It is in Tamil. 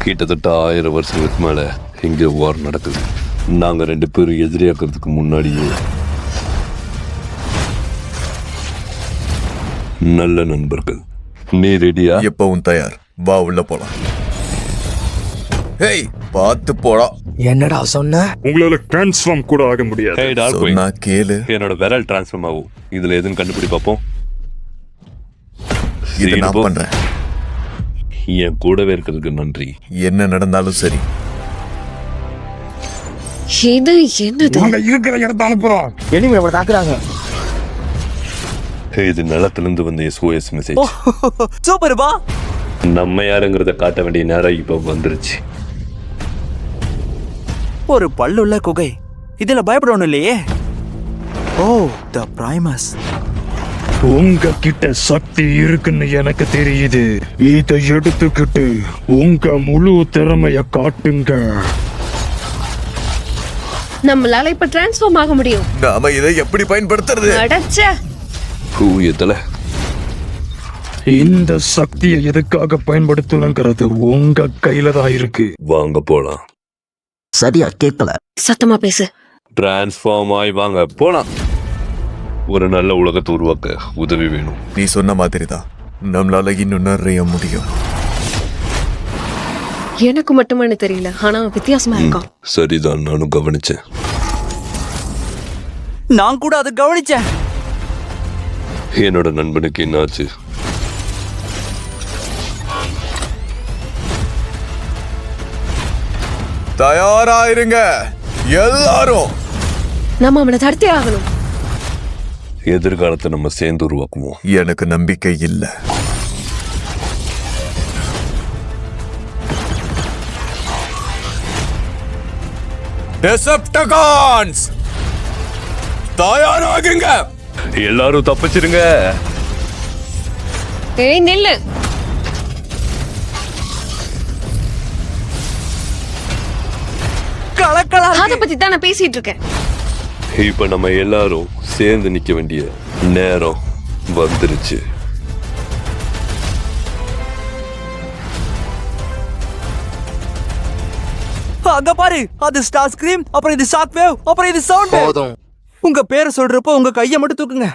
கிட்டத்தட்ட 1000 வருஷங்களுக்கு மேல இங்க வார் நடக்குது. நாங்க 2 பேரும் எதிரியாக்குறதுக்கு முன்னாடியே நல்ல நண்பர்கள். நீ ரெடியா? எப்பவும் தயார். வா உள்ள போலாம். ஹேய், பார்த்து போடா. என்னடா சொன்ன? உங்களால டிரான்ஸ்ஃபார்ம் கூட ஆக முடியாது. Hey, Darkwing. சொன்னா கேளு. என்னோட விரல் டிரான்ஸ்ஃபார்ம் ஆகும். இதுல எதுன்னு கண்டுபிடி பார்ப்போம். இதை நான் பண்றேன். என் கூடவே இருக்கிறதுக்கு நன்றி. என்ன நடந்தாலும் சரி. இது என்னது? நாங்க இருக்கிற இடத்த அனுப்புறோம். எனிமே அவளை தாக்குறாங்க. இது நிலத்திலிருந்து வந்த SOS மெசேஜ். சூப்பர் பா. நம்ம யாருங்கிறத காட்ட வேண்டிய நேரம் இப்ப வந்துருச்சு. ஒரு பல்லுள்ள குகை. இதுல பயப்படணும் இல்லையே. ஓ, த பிரைமஸ். உங்க கிட்ட சக்தி இருக்குன்னு எனக்கு தெரியுது. இதை எடுத்துக்கிட்டு உங்க முழு திறமைய காட்டுங்க. நம்மளால இப்ப டிரான்ஸ்ஃபார்ம் ஆக முடியும். நாம இதை எப்படி பயன்படுத்துறது? அடச்சே. எத்தல இந்த சக்தியை எதுக்காக பயன்படுத்தணுங்கிறது உங்க கையில தான் இருக்கு. வாங்க போலாம். சரியா கேட்கல. சத்தமா பேசு. டிரான்ஸ்ஃபார்ம் ஆகி வாங்க போலாம். ஒரு நல்ல உலகத்தை உருவாக்க உதவி வேணும். நீ சொன்ன மாதிரி தான். நம்மளால இன்னும் நிறைய முடியும். எனக்கு மட்டுமானு தெரியல, ஆனா வித்தியாசமா இருக்கான். சரிதான், நானும் கவனிச்சேன். நான் கூட அதை கவனிச்சேன். என்னோட நண்பனுக்கு என்னாச்சு? தயாரா இருங்க எல்லாரும். நம்ம அவனை தடுத்தே ஆகணும். எதிர்காலத்தை நம்ம சேர்ந்து உருவாக்குவோம். எனக்கு நம்பிக்கை இல்ல. டெசப்டகான்ஸ் தயாராகுங்க. எல்லாரும் தப்பிச்சிருங்க. ஏய் நில்லு. கலக்கலா. அத பத்தி தான் நான் பேசிட்டு இருக்கேன். இப்ப நம்ம எல்லாரும் சேர்ந்து நிக்க வேண்டிய நேரம் வந்துருச்சு. அங்க பாரு, அது ஸ்டார் ஸ்கிரீம், அப்புறம் இது ஷாக் வேவ், அப்புறம் இது சவுண்ட். போதும். உங்க பேரை சொல்றப்போ உங்க கையை மட்டும் தூக்குங்க.